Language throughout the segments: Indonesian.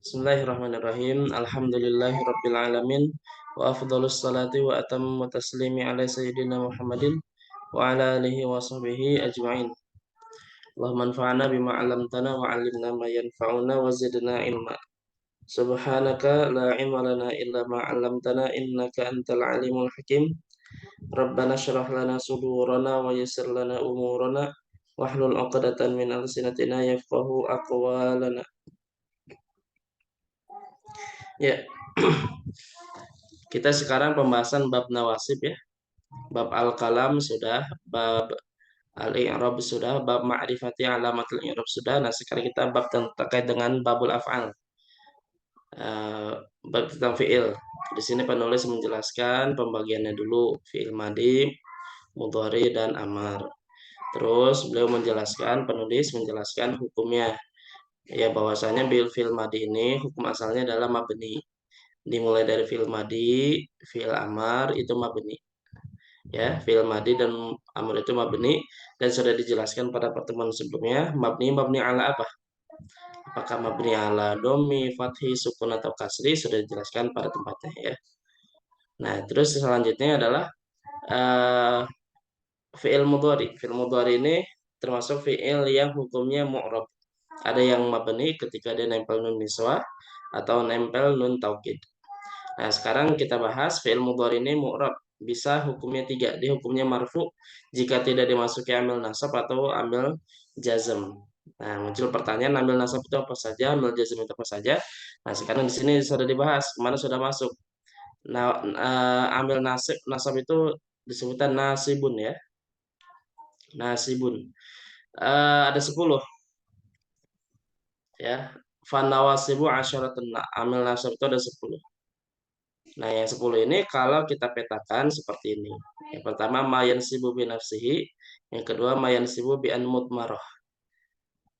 Bismillahirrahmanirrahim. Alhamdulillahirabbil alamin wa afdhalus salati wa atammu taslimi ala sayyidina Muhammadin wa ala alihi wa sahbihi ajma'in. Allahumma anfa'na bima 'allamtana wa 'allimna ma yanfa'una wa zidna ilma. Subhanaka la ilma lana illa ma 'allamtana innaka antal alimul hakim. Rabbana shrah lana sudurana wa yassir lana umurana wahlul 'uqdatam min alsinatina yafqahu aqwalana. Ya, kita sekarang pembahasan bab nawasib ya. Bab al-kalam sudah, bab al-i'rab sudah, bab ma'rifati alamatul i'rab sudah. Nah, sekarang kita bab terkait dengan babul af'al. Bab tentang fi'il. Di sini penulis menjelaskan pembagiannya dulu, fi'il madi, mudhari dan amar. Terus beliau menjelaskan, penulis menjelaskan hukumnya. Ya, bahwasanya bil fi'il madi ini hukum asalnya adalah mabni. Dimulai dari fi'il madi, fi'il amar itu mabni. Ya, fi'il madi dan amr itu mabni dan sudah dijelaskan pada pertemuan sebelumnya. Mabni ala apa? Apakah mabni ala domi, fathi, sukun atau kasri sudah dijelaskan pada tempatnya ya. Nah, terus selanjutnya adalah uh, fi'il mudhari. Fi'il mudhari ini termasuk fi'il yang hukumnya mu'rab. Ada yang mabni ketika dia nempel nun niswa atau nempel nun taukid. Nah, sekarang kita bahas fi'il mudhari ini mu'rab. Bisa hukumnya tiga. Dia hukumnya marfu jika tidak dimasuki amil nasab atau amil jazm. Nah, muncul pertanyaan amil nasab itu apa saja, amil jazm itu apa saja. Nah, sekarang di sini sudah dibahas, kemana sudah masuk. Nah, amil nasab itu disebutkan nasibun ya. Nasibun. Ada 10 ya. Fanawasibu asyaratun. Amil nasab itu ada 10. Nah, yang 10 ini kalau kita petakan seperti ini. Yang pertama mayan sibu bi nafsihi, yang kedua mayan sibu bi an mutmaroh.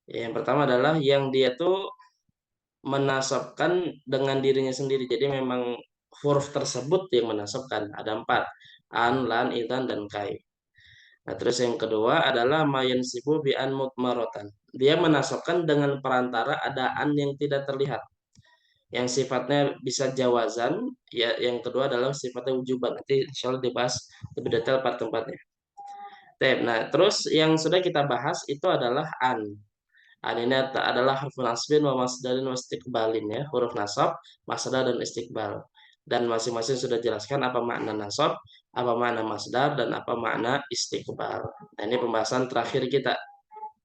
Yang pertama adalah yang dia tuh menasabkan dengan dirinya sendiri. Jadi memang huruf tersebut yang menasabkan. Ada 4. An, lan, idan, dan kai. Nah, terus yang kedua adalah mayan sibu bi an mutmarotan. Dia menasabkan dengan perantara ada an yang tidak terlihat, yang sifatnya bisa jawazan. Ya, yang kedua adalah sifatnya wujuban. Nanti insya Allah dibahas lebih detail pada tempatnya. Nah, terus yang sudah kita bahas itu adalah an. An ini adalah huruf nasbin wa masdarin wa istiqbalin ya, huruf nasab, masdar dan istiqbal. Dan masing-masing sudah jelaskan apa makna nasab, apa makna masdar, dan apa makna istiqbal. Nah, ini pembahasan terakhir kita.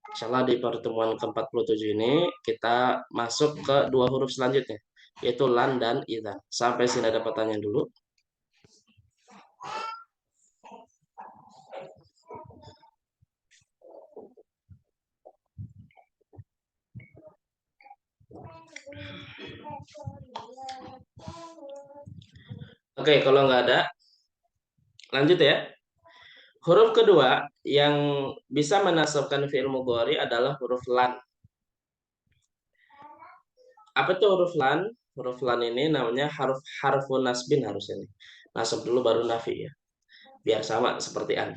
Insyaallah di pertemuan ke-47 ini kita masuk ke dua huruf selanjutnya, yaitu lan dan idza. Sampai sini ada pertanyaan dulu. Oke, kalau nggak ada, lanjut ya. Huruf kedua yang bisa menasabkan fi'il mudhari adalah huruf lan. Apa itu huruf lan? Huruf lan ini namanya harfun nasbin harusnya nih. Nasab dulu baru nafi ya. Biar sama seperti an.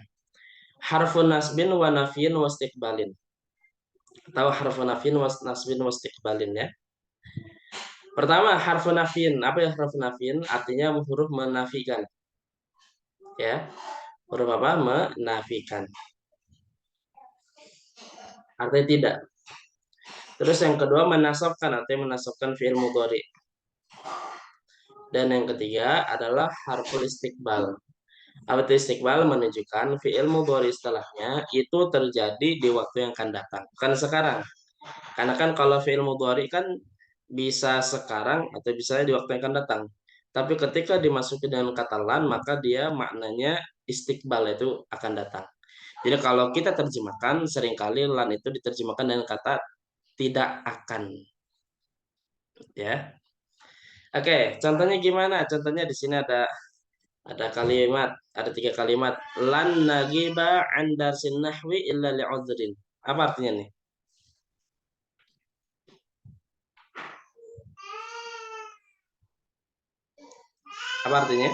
Harfun nasbin wa nafiin wa istiqbalin. Atau harfun nasbin wa istiqbalin ya. Pertama, harfun nafin. Apa ya harfun nafin? Artinya huruf menafikan. Ya. Huruf apa? Menafikan. Artinya tidak. Terus yang kedua menasabkan, artinya menasabkan fi'il mudhari. Dan yang ketiga adalah harful istiqbal. Apa itu istiqbal? Menunjukkan fi'il mudhari setelahnya itu terjadi di waktu yang akan datang, bukan sekarang. Karena kan kalau fi'il mudhari kan bisa sekarang atau bisa di waktu yang akan datang. Tapi ketika dimasuki dengan kata lan, maka dia maknanya istiqbal, itu akan datang. Jadi kalau kita terjemahkan, seringkali lan itu diterjemahkan dengan kata tidak akan. Ya. Oke, contohnya gimana? Contohnya di sini ada kalimat, ada 3 kalimat. Lan nagiba an darsin nahwi illa li'udhrin. Apa artinya nih? Apa artinya?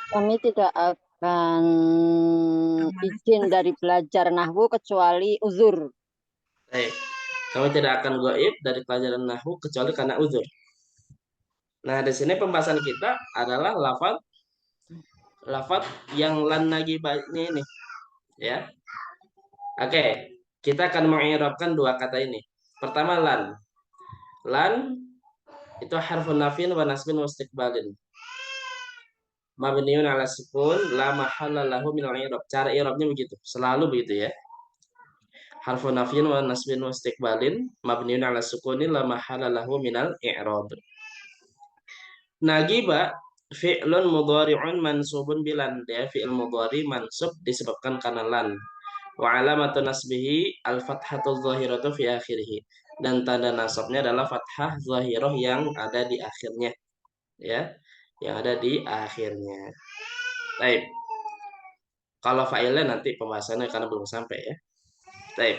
Kami tidak akan izin dari belajar nahwu kecuali uzur. Baik. Kami tidak akan gaib dari pelajaran nahwu kecuali karena uzur. Nah, di sini pembahasan kita adalah lafaz lafaz yang lan nagibahnya ini, ya. Oke, kita akan mengi'rabkan dua kata ini. Pertama lan. Lan itu harfun nafin wa nasbin wa istiqbalin. Mabniun ala sukun la mahalla lahu min al-i'rab. Cara i'rabnya begitu, selalu begitu ya. Harfun nafin wa nasbin wa istiqbalin mabniun ala sukuni la mahalla lahu min al-i'rab. Nagiba fi'lun mudhari'un mansubun bilan. Dia fi'il mudhari mansub disebabkan karena lan. Wa alamatun nasbihi al-fathatul zahiratu fi akhirih. Dan tanda nasabnya adalah fathah zahirah yang ada di akhirnya, ya. Yang ada di akhirnya. Baik. Kalau fa'ilnya nanti pembahasannya karena belum sampai ya. Baik.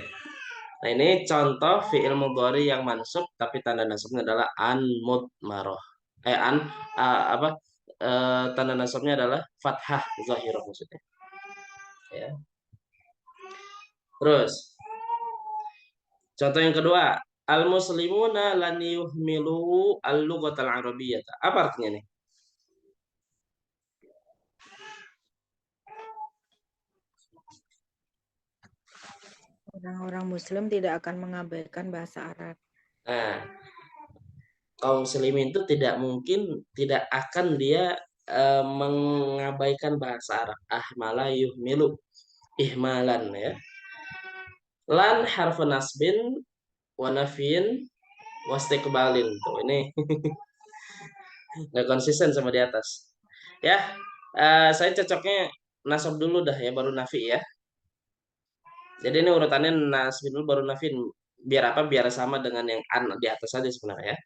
Nah, ini contoh fi'il mudhari yang mansub tapi tanda nasabnya adalah an mudmarah. An apa? Tanda nasabnya adalah fathah zahirah maksudnya. Ya. Terus contoh yang kedua, al muslimuna lan yuhmilu al-lughatal arabiyyah. Apa artinya nih? Orang-orang Muslim tidak akan mengabaikan bahasa Arab. Nah, kaum muslimin itu tidak mungkin, tidak akan dia mengabaikan bahasa Arab. Ahmala yuhmilu ihmalan ya. Lan harfu nasbin wa nafyin wa istiqbalin. Tuh ini nggak konsisten sama di atas. Ya, saya cocoknya nasab dulu dah ya baru nafi ya. Jadi ini urutannya nasbin dulu baru nafin. Biar apa? Biar sama dengan yang an di atas saja sebenarnya ya.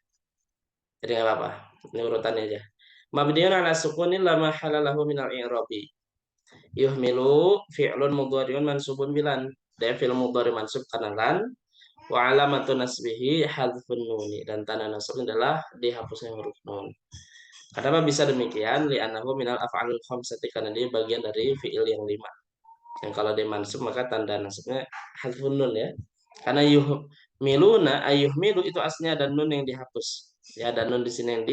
Jadi nggak apa-apa. Ini urutannya aja. Mabniun ala sukunin la mahala lahu minal i'rabi. Yuhmilu fi'lun mudhari'un mansubun bilan. Dia fi'il mudhari mansub karena lan. Wa alamatun nasbihi hadfun nuni. Dan tanda nasabnya adalah dihapusnya huruf nun. Kenapa bisa demikian? Li'annahu minal af'alul khamsati. Karena dia bagian dari fi'il yang 5. Yang kalau dia mansub maka tanda nasabnya hadfun nun ya. Karena yuhmiluna ayuhmilu itu aslinya ada nun yang dihapus. Ya, ada nun di sini yang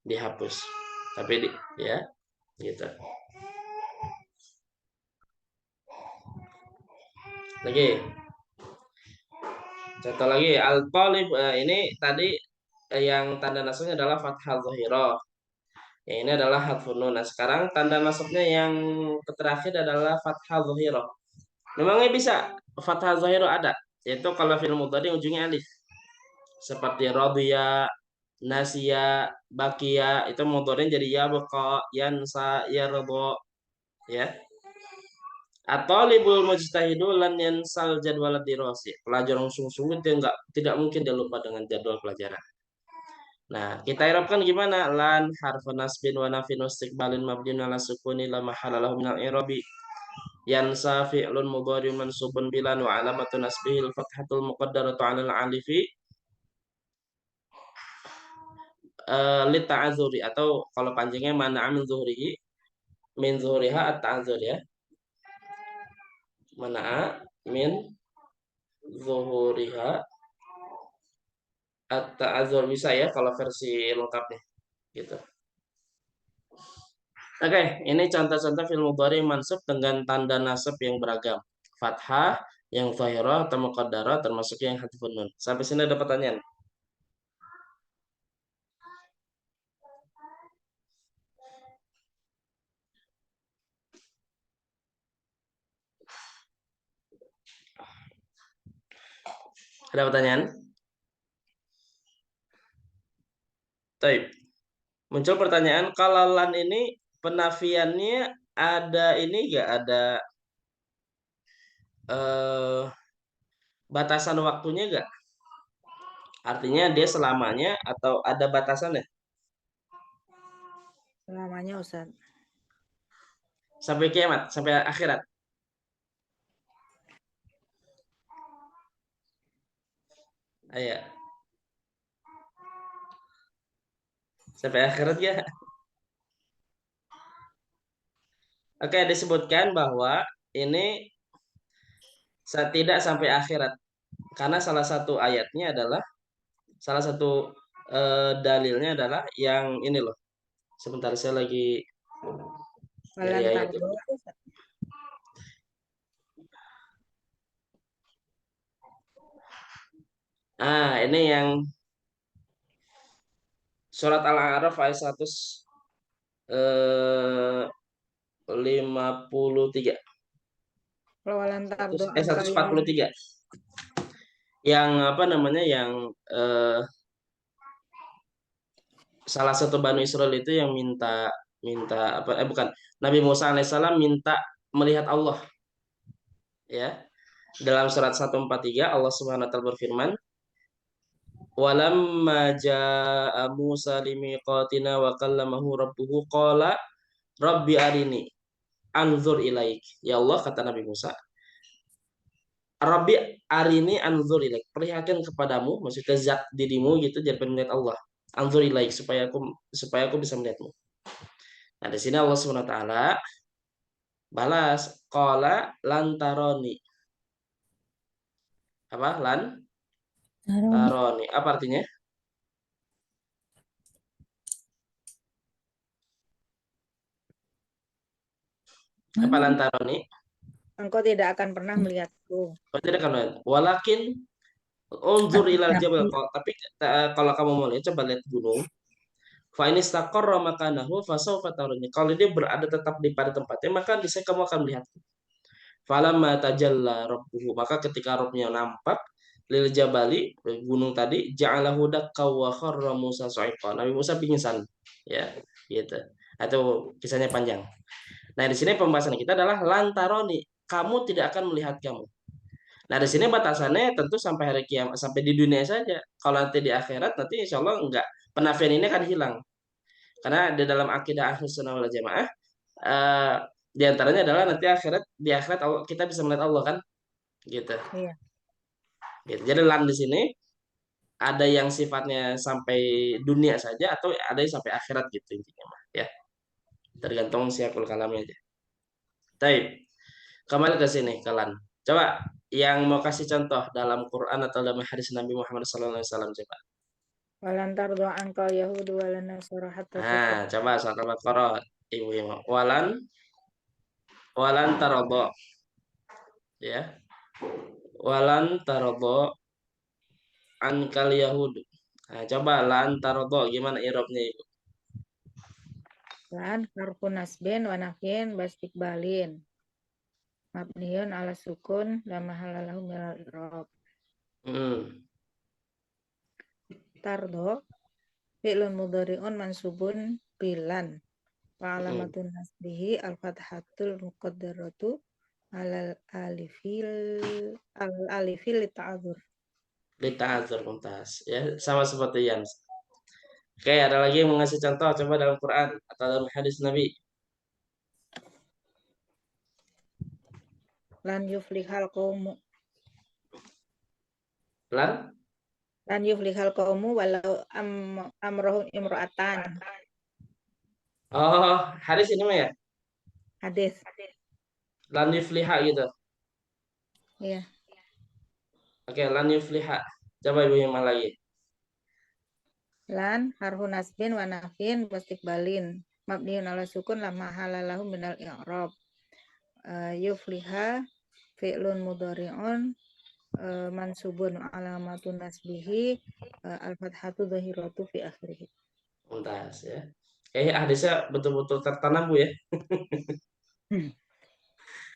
dihapus. Tapi ya gitu. Lagi contoh lagi al-talib ini tadi yang tanda nasabnya adalah fathah zahirah. Yang ini adalah hadfun nun. Nah, sekarang tanda nasabnya yang terakhir adalah fathah zahirah. Memangnya bisa fathah zahirah ada? Yaitu kalau fi'il mudhari ujungnya alif. Seperti radhiya, nasiya, bakia itu mudhari'nya jadi ya baqa, yansa, yarda ya. At-talibul mujtahidu lan yansal jadwal dirasi. Pelajar yang sungguh-sungguh dia tidak mungkin dia lupa dengan jadwal pelajaran. Nah, kita irapkan gimana? Lan harfu nasbin wa nafin wa istiqbalin mabniun ala sukuni la mahala lahu minal i'rabi. Yansa fi'lun mudhari'un mansubun bilan wa alamatu nasbihi al-fathatul muqaddaratu 'ala al-alifi li ta'adzuri atau kalau panjangnya mana min zuhrihi min zuhriha at-ta'adzur ya. Mana min zuhuriha at-ta'adzur bisa ya kalau versi lengkapnya gitu. Oke, ini contoh-contoh fi'il mudhari mansub dengan tanda nasab yang beragam. Fathah, yang zahirah atau muqaddarah termasuk yang hadfun nun. Sampai sini ada pertanyaan? Ada pertanyaan? Taib. Muncul pertanyaan, kalau lan ini penafiannya ada ini enggak ada eh, batasan waktunya enggak? Artinya dia selamanya atau ada batasannya? Selamanya Ustaz. Sampai kiamat, sampai akhirat. Ayo, sampai akhirat ya. Oke, disebutkan bahwa ini tidak sampai akhirat. Karena salah satu ayatnya adalah salah satu dalilnya adalah yang ini loh. Sebentar saya lagi dari Walan ayat tardo ini. itu, Ustaz. Ini yang surat Al-A'raf ayat 153. Kalau walan tardo 143. Yang apa namanya yang salah satu Bani Israel itu yang minta minta apa bukan Nabi Musa alaihissalam minta melihat Allah ya. Dalam surat 143 Allah Subhanahu wa taala berfirman, "Walamma jaa'a Musa limiqatina wa kallamahu rabbuhu qala rabbi arini anzur ilaik." Ya Allah, kata Nabi Musa, Rabbi arini anzur ilaik. Perlihatkan kepadamu, maksudnya zat dirimu gitu, jadi melihat Allah. Anzur ilaik supaya aku bisa melihatmu. Nah, di sini Allah Subhanahu wa taala balas qala lantaroni. Apa? Taroni. Taroni. Apa artinya? Apa Mana? lantaroni? Engkau tidak akan pernah melihatku. Oh, tidak kan. Walakin unzur ilal jabal. Tapi kalau kamu mau lihat, coba lihat gunung. Fa in istaqarra makanahu fasawfa tarani. Kalau dia berada tetap di pada tempatnya, maka di sana kamu akan melihat. Falamma tajalla rabbuhu, maka ketika Rabbnya nampak lil jabali, gunung tadi, ja'alahu dakka wa kharra Musa sa'iqa. Nabi Musa pingsan, ya, gitu. Atau kisahnya panjang. Nah, di sini pembahasan kita adalah lantaroni, kamu tidak akan melihat kamu. Nah, di sini batasannya tentu sampai hari kiamat, sampai di dunia saja. Kalau nanti di akhirat, nanti insya Allah enggak. Penafian ini akan hilang. Karena di dalam akidah Ahlus Sunnah wal Jamaah, eh, di antaranya adalah nanti di akhirat kita bisa melihat Allah kan, gitu. Iya. Gitu. Jadi lan di sini ada yang sifatnya sampai dunia saja atau ada yang sampai akhirat gitu intinya mah, ya. Tergantung siakul kalamnya aja. Baik, kembali ke sini ke lan. Coba yang mau kasih contoh dalam Quran atau dalam hadis Nabi Muhammad SAW coba. Walan tardo angkal Yahudi walan Nasara hatta Coba surat Al-Baqarah ibu-ibu. Walan tarobo ya. Walan tarobo ankal Yahud. Coba lan tarobo gimana irobnya ibu? lan harfu nasbin wa nafyin bastikbalin. Mabniyun ala sukun la mahalalahu minal i'rab. Hmm. Tardo fi'lun mudhari'un mansubun bilan wa Hmm. alamatun nasbihi al-fathatul muqaddaratu alal alifil lita'adzur. Lita'adzur mumtaz ya, sama seperti yang. Oke, ada lagi yang mau ngasih contoh coba dalam Quran atau dalam hadis Nabi. Lan yuflihal qaumu Lan lan yuflihal qaumu walau amrohum imro'atan. oh, hadis ini mah ya. Hadis. Lan yufliha gitu. Iya. Oke, lan yufliha. Coba ibu yang mana lagi? Lan harfu nasbin wa nafin wastikbalin mabniun ala sukun la mahalalahu minal i'rab. Yufliha fi'lun mudhari'un mansubun alamatun nasbihi al-fathatu dhahiratu fi akhirih. Mumtaz ya. Hadisnya betul-betul tertanam Bu ya.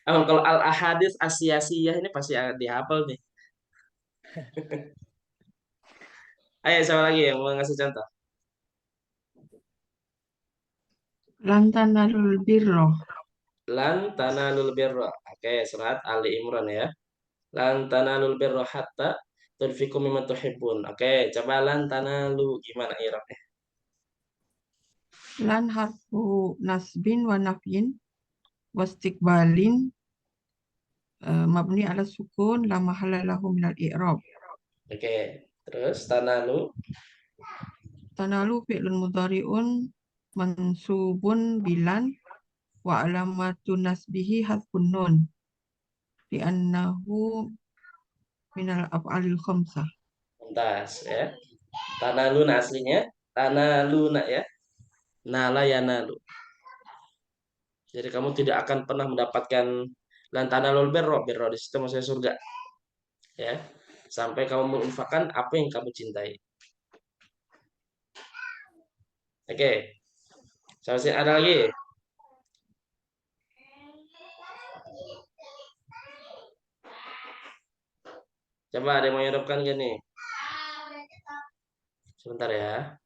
Kalau al ahadis asiyasiyah ini pasti dihafal nih. Ayo siapa lagi yang mau ngasih contoh? Lan tanalul birra. Lan tanalul birra. Oke, surat Ali Imran ya. Lan tanalul birra hatta tunfiqu mimma tuhibbun. Oke, coba lan tanalu gimana irabnya? Lan harfu nasbin wa nafyin wastikbalin mabni ala sukun la mahalla lahu minal i'rab. Oke, terus tanalu. Tanalu fi'lun mudhari'un mansubun bilan wa alamatu nasbihi hadfun nun li'annahu minal af'alil khamsah. Tuntas ya. Tanaluna aslinya tanaluna ya. Nala yanalu. Jadi kamu tidak akan pernah mendapatkan lan tanalul birra, birra di situ maksudnya surga. Ya. Sampai kamu menginfakkan apa yang kamu cintai. Oke. Sampai ada lagi. Coba ada yang mau hidupkan gini. Sebentar ya.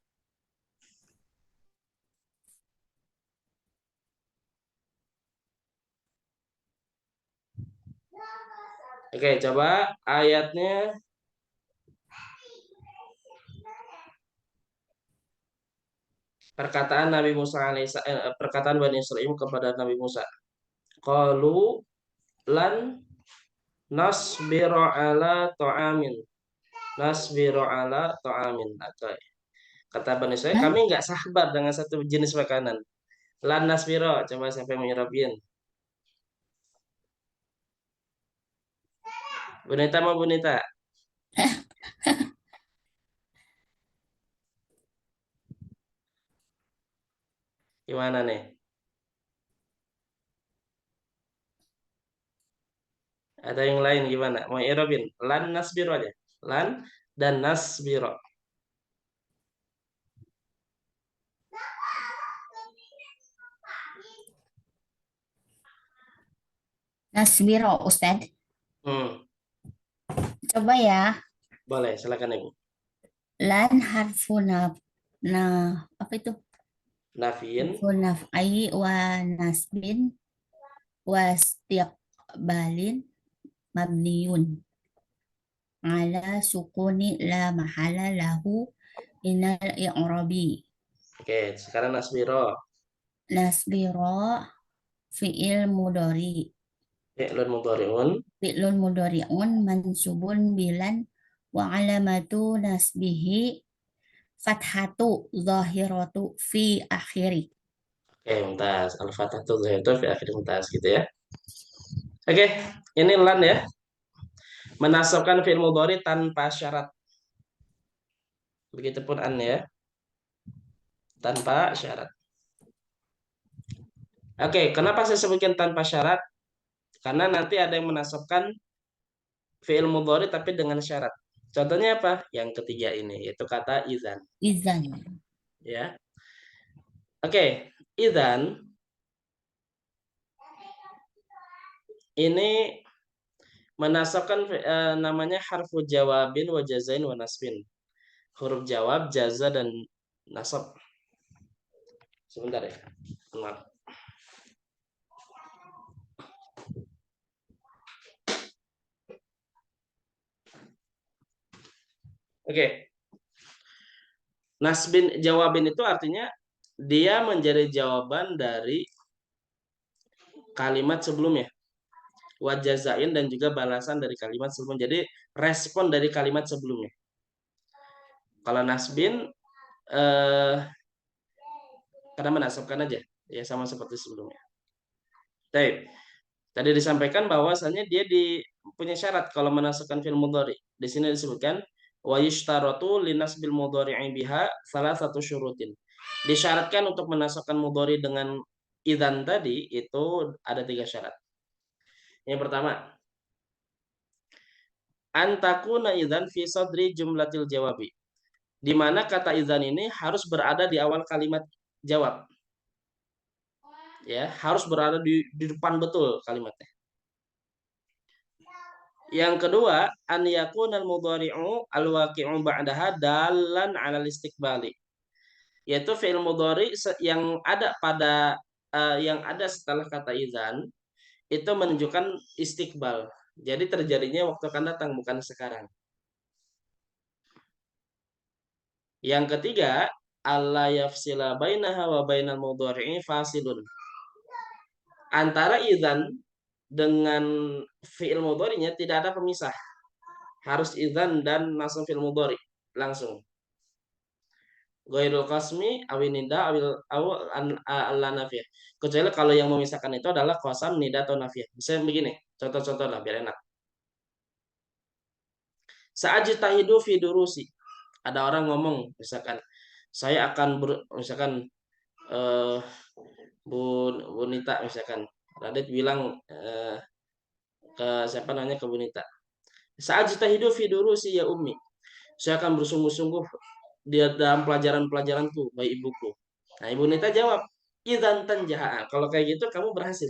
Oke, coba ayatnya. Perkataan Nabi Musa perkataan Bani Israil kepada Nabi Musa. Qalu lan nasbiru ala ta'amin. Nasbiru ala ta'amin. Oke. Kata Bani Israil, kami nggak sabar dengan satu jenis makanan. Lan nasbiru, coba siapa yang menyerapin? Bunita mau Bunita? Gimana nih? Ada yang lain gimana? Mau irobin? Lan nasbiru aja. Lan dan nasbiru. Nasbiro, Ustadz. Coba ya. Boleh, silakan Ibu. Lan harfu apa itu? Nafin. Harfu naf'ai wa nasbin wa istiqbalin mabniyun ala sukuni la mahala lahu minal i'rabi. Oke, sekarang nasbiro. Nasbiro fi'il mudhari. Fi'lun mudhari'un. Fi'lun mudhari'un mansubun bilan wa alamatu nasbihi fathatu zahiratu fi akhiri. Oke, mumtaz. Al-fatahatu dhahiratu fi akhir mumtaz gitu ya. Oke, ini lan ya. Menasabkan fi'il mudhari tanpa syarat. Begitupun an ya. Tanpa syarat. Oke, kenapa saya sebutkan tanpa syarat? Karena nanti ada yang menasabkan fi'il mudhari tapi dengan syarat. Contohnya apa? Yang ketiga ini, yaitu kata idzan. Izan. Ya. Oke, idzan ini menasabkan namanya harfu jawabin wa jazain wa nasbin. Huruf jawab, jaza dan nasab. Sebentar ya. Maaf. Oke. Nasbin jawabin itu artinya dia menjadi jawaban dari kalimat sebelumnya. Wajazain dan juga balasan dari kalimat sebelumnya. Jadi respon dari kalimat sebelumnya. Kalau nasbin karena menasabkan aja ya sama seperti sebelumnya. Tadi disampaikan bahwasannya dia punya syarat kalau menasabkan fi'il mudhari. Di sini disebutkan wa yushtaratu linasbil mudhari'i biha salah satu syurutin. Disyaratkan untuk menasabkan mudhari dengan idzan tadi itu ada 3 syarat. Yang pertama, antakuna idzan fi sadri jumlatil jawabi. Di mana kata idzan ini harus berada di awal kalimat jawab. Ya, harus berada di depan betul kalimatnya. Yang kedua, an yakunal mudhari'u al-waqi'u ba'daha dalan 'ala istiqbali. Yaitu fi'il mudhari yang ada yang ada setelah kata idzan itu menunjukkan istiqbal. Jadi terjadinya waktu akan datang bukan sekarang. Yang ketiga, alla yafsila bainaha wa bainal mudhari'i fasilun. Antara idzan dengan fi'il mudhari'nya tidak ada pemisah. Harus idzan dan langsung fi'il mudhari langsung. Ghairul qasmi awin nida awil nafiyah. Kecuali kalau yang memisahkan itu adalah qasam, nida atau nafiyah. Bisa begini, contoh-contoh lah biar enak. Sa'ajtahidu fi durusi. Ada orang ngomong, misalkan, saya akan misalkan Bu Nita misalkan, Radit bilang ke siapa namanya, ke Bu Nita, Sa'ajtahidu fi durusi ya ummi. Saya akan bersungguh-sungguh di dalam pelajaran-pelajaranku, baik ibuku. Nah, Ibu Nita jawab, idzan tanjaha. Kalau kayak gitu kamu berhasil.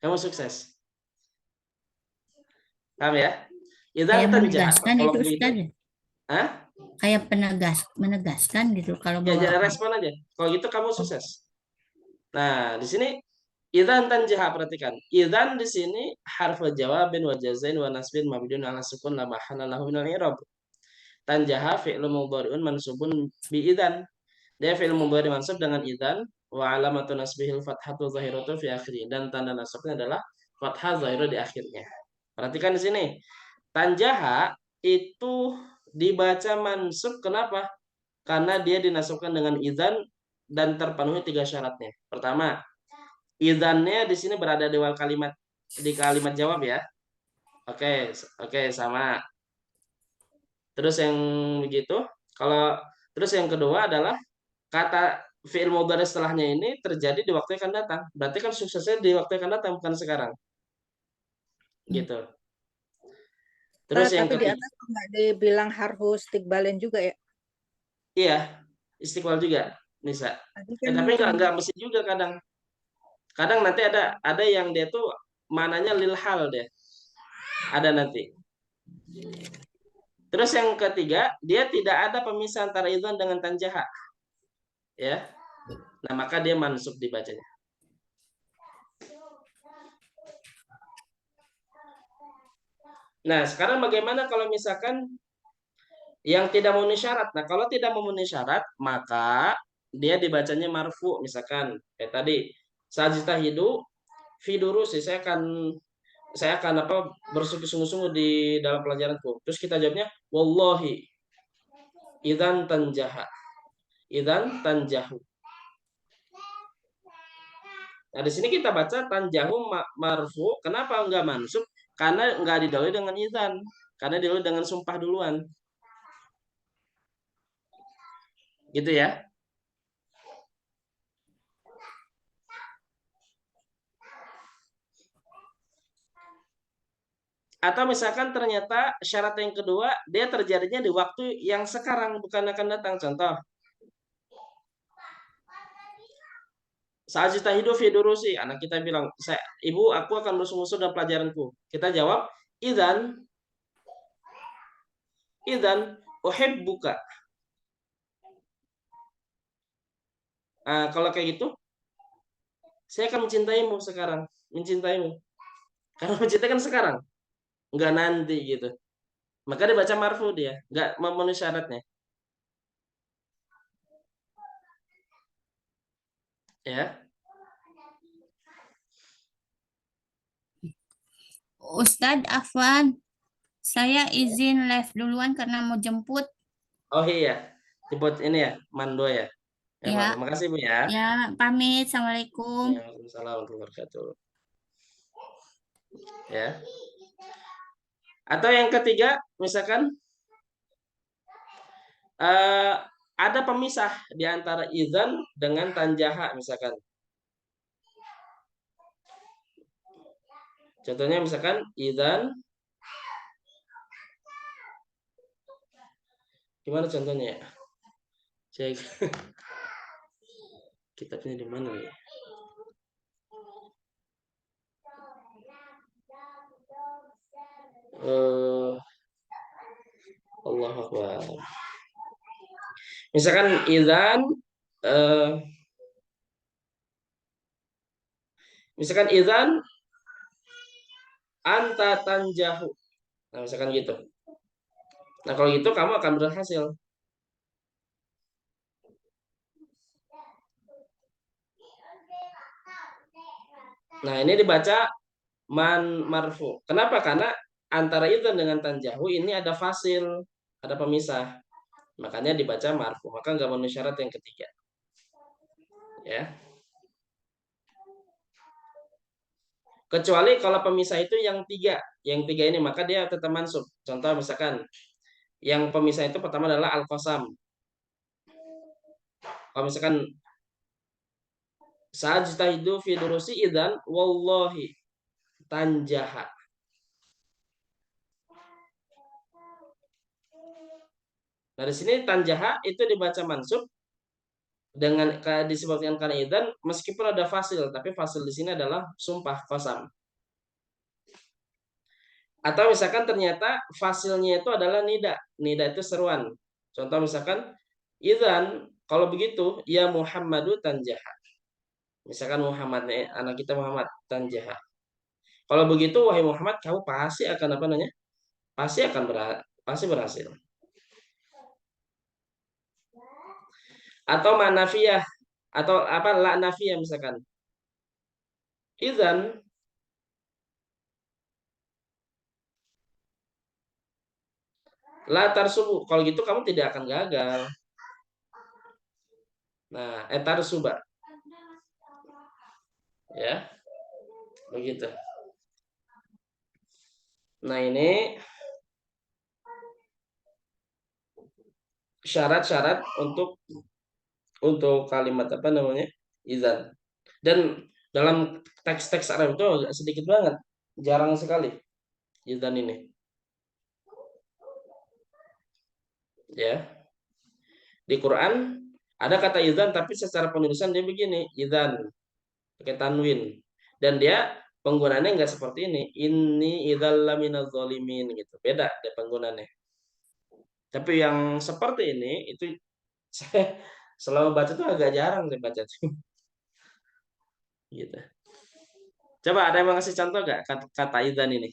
Kamu sukses. Paham ya? Idzan Kayak tanjaha. menegaskan Kalau itu begitu, Ustaz. hah? Kayak menegaskan gitu kalau Ya, bahwa jadi respon aja. Kalau gitu kamu sukses. Nah, di sini idzan tanjaha, perhatikan. Idzan di sini harfu jawabin wa jazain wa nasbin mabniun ala sukun la mahalla lahu minal i'rab. Tanjaha fi'lu mudhari'un mansubun bi idzan. Dia fi'il mudhari mansub dengan idzan wa alamatu nasbihil fathatu zahiratu fi akhirih, dan tanda nasabnya adalah fathah zahirah di akhirnya. Perhatikan di sini. Tanjaha itu dibaca mansub, kenapa? Karena dia dinasabkan dengan idzan dan terpenuhi 3 syaratnya. Pertama, idzannya di sini berada di awal kalimat, di kalimat jawab ya. Oke, sama. Terus yang begitu, kalau terus yang kedua adalah kata fi'il mudhari setelahnya ini terjadi di waktu yang akan datang. Berarti kan suksesnya di waktu yang akan datang, bukan sekarang. Gitu. Terus yang Tapi di ketiga, atas nggak dibilang harus istiqbalin juga ya? iya, istiqbal juga, Nisa. Tadi kan Tapi nggak mesti juga kadang. Kadang nanti ada yang dia tuh mananya lil hal deh. Ada nanti. Terus yang ketiga, dia tidak ada pemisah antara idzan dengan tanjaha. Ya. Nah, maka dia mansub dibacanya. Nah, sekarang bagaimana kalau misalkan yang tidak memenuhi syarat? Nah, kalau tidak memenuhi syarat, maka dia dibacanya marfu. Misalkan kayak tadi, sajtahidu fi durusi, saya akan bersungguh-sungguh di dalam pelajaranku. Terus kita jawabnya wallahi idzan tanjaha. Idzan tanjahu. Nah, di sini kita baca tanjahu marfu. Kenapa enggak mansub? Karena enggak didahului dengan idzan. Karena didahului dengan sumpah duluan. Gitu ya. Atau misalkan ternyata syarat yang kedua, dia terjadinya di waktu yang sekarang, bukan akan datang. Contoh, Sa'ajtahidu fi durusi. Anak kita bilang, ibu, aku akan bersungguh-sungguh dalam pelajaranku. Kita jawab, idzan uhibbuka. Nah, kalau kayak gitu, saya akan mencintaimu sekarang. Mencintaimu. Karena mencintai kan sekarang. Enggak nanti gitu. Maka dia baca marfu dia. Enggak memenuhi syaratnya. Ya. Ustadz Afwan, saya izin live duluan karena mau jemput. Oh iya. Jemput ini ya, Mando ya. Ya. Terima kasih Bu ya. Ya, pamit. Assalamualaikum. Waalaikumsalam warahmatullahi wabarakatuh. Ya. Atau yang ketiga, misalkan ada pemisah di antara idzan dengan tanjaha misalkan. Contohnya misalkan idzan, gimana contohnya ya? Cek. Kitabnya di mana nih? Allahu Akbar. Misalkan idzan anta tanjahu. Nah, misalkan gitu. Nah, kalau gitu kamu akan berhasil. Nah, ini dibaca marfu. Kenapa? Karena antara idzan dengan tanjahu ini ada fasil, ada pemisah. Makanya dibaca marfu. Maka nggak memenuhi syarat yang ketiga. Ya. Kecuali kalau pemisah itu yang tiga ini, maka dia tetap mansub. Contoh misalkan Yang pemisah itu pertama adalah al-qasam. Kalau misalkan sajtahidu fi durusi idzan wallahi tanjaha. Nah, di sini tanjaha itu dibaca mansub dengan disebutkan karena idzan meskipun ada fasil, tapi fasil di sini adalah sumpah qasam. Atau misalkan ternyata fasilnya itu adalah nida. Nida itu seruan. Contoh misalkan idzan, kalau begitu ya Muhammadu tanjaha. Misalkan Muhammad, anak kita Muhammad tanjaha. Kalau begitu wahai Muhammad, kamu pasti akan apa namanya? Pasti berhasil. Atau manafiyah atau apa la nafiyah misalkan. Idzan la tarsubu. Kalau gitu kamu tidak akan gagal. Nah, etarsuba. Ya. Begitu. Nah, ini syarat-syarat untuk kalimat apa namanya? Idzan. Dan dalam teks-teks Arab itu agak sedikit banget, jarang sekali idzan ini. Ya. Di Quran ada kata idzan tapi secara penulisan dia begini, idzan pakai tanwin. Dan dia penggunaannya enggak seperti ini. Inni idzal laminaz zalimin gitu. Beda dia penggunaannya. Tapi yang seperti ini itu saya selama baca tuh agak jarang saya baca tuh. Gitu. Coba ada yang mau ngasih contoh gak kata idzan ini?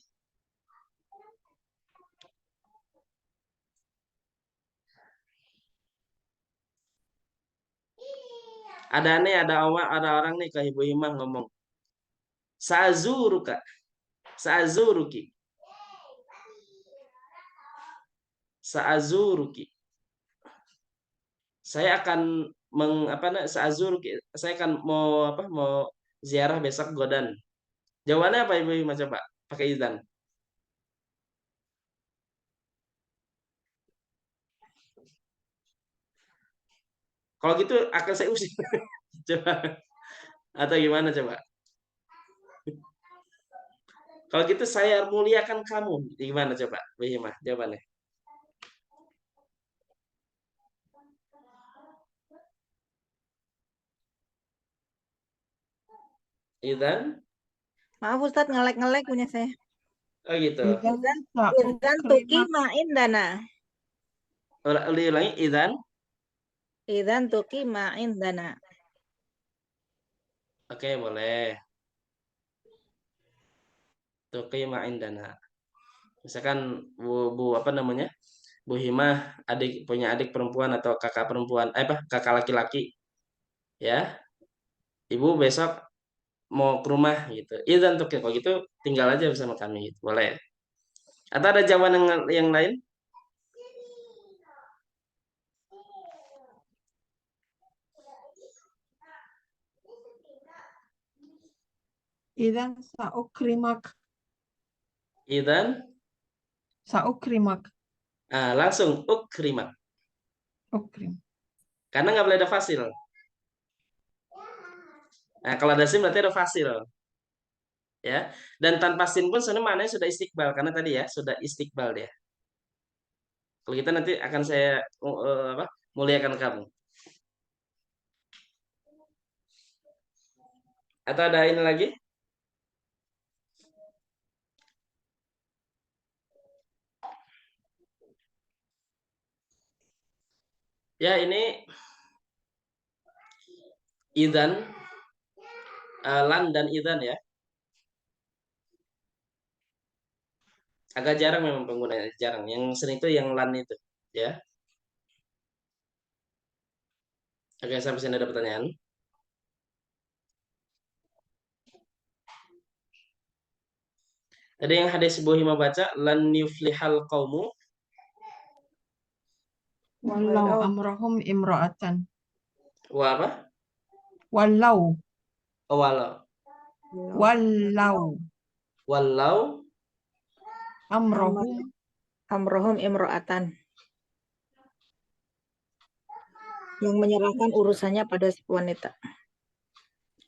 Ada orang nih ke Ibu Himah ngomong. Sa'azuruka. Sa'azuruki. Sa'azuruki. Saya akan sa'azuruki. Saya akan mau ziarah besok Godan. Jawabannya apa Ibu Himah coba? Pakai idzan. Kalau gitu akan saya usir. Coba. Atau gimana coba? Kalau gitu saya muliakan kamu. Gimana coba? Ibu Himah jawabannya. Idzan. Maaf Ustadz, ngelek-ngelek punya saya. Oh gitu. Idzan tuqima indana. Ulangi idzan. Idzan tuqima indana. Oke, boleh. Tuqima indana. Misalkan Bu apa namanya? Bu Himah punya adik perempuan atau kakak perempuan, kakak laki-laki. Ya. Ibu besok mau ke rumah gitu. Idzan tuqim. Kalau gitu tinggal aja bersama kami gitu. Boleh. Atau ada jawaban yang lain? Idzan sa'ukrimak. Idzan Sa'ukrimak. langsung ukrimat. Ukrim. Karena nggak boleh ada fasil. Nah, kalau ada sin berarti ada fasil. Ya. Dan tanpa sin pun sebenarnya maknanya sudah istiqbal karena tadi ya sudah istiqbal dia. Kalau kita nanti akan saya muliakan kamu. Atau ada ini lagi? Ya, ini idzan, lan dan idzan ya. Agak jarang memang penggunanya, jarang. Yang sering itu yang lan itu, ya. Oke, sampai sini ada pertanyaan. Tadi yang hadis Ibu Himah baca, lan yuflihal qaumu. Wallau amrahum imra'atan. Wa apa? Wallau. Oh, walau. Wallau Walau amrahum Amrohum imro'atan. Yang menyerahkan urusannya pada si wanita.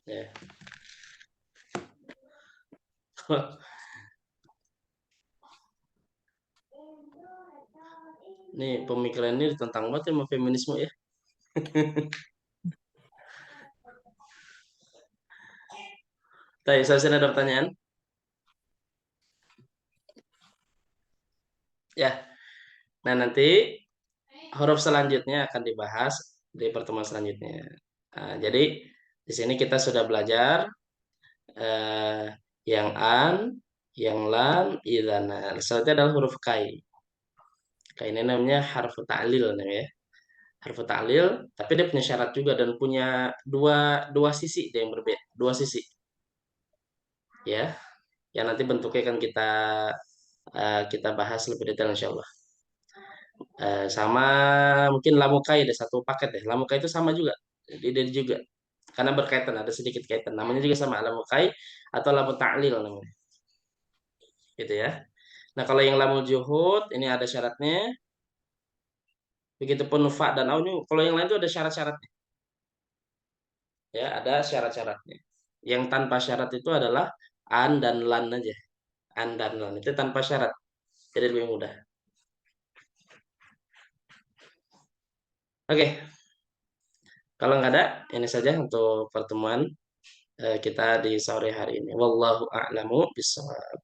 Ya. Nih pemikiran ini tentang banget sama feminisme ya. Tadi saya ada pertanyaan. Ya. Nah, nanti huruf selanjutnya akan dibahas di pertemuan selanjutnya. Nah, jadi di sini kita sudah belajar yang an, yang lam, idana. Selanjutnya adalah huruf kai. Kai ini namanya harfu ta'lil namanya ya. Harfu ta'lil, tapi dia punya syarat juga dan punya dua sisi dia yang berbeda, dua sisi. Ya, yang nanti bentuknya akan kita bahas lebih detail insya Allah. Sama mungkin lamukai ada satu paket deh. Lamukai itu sama juga. Jadi dia juga karena berkaitan ada sedikit kaitan. Namanya juga sama lamukai atau lamu ta'lil namanya. Gitu ya. Nah, kalau yang lamu juhud ini ada syaratnya. Begitupun fa dan au ini kalau yang lain itu ada syarat-syaratnya. Ya, ada syarat-syaratnya. Yang tanpa syarat itu adalah an dan lan aja. An dan lan itu tanpa syarat. Jadi lebih mudah. Oke. Kalau nggak ada, ini saja untuk pertemuan kita di sore hari ini. Wallahu a'lamu bishawab.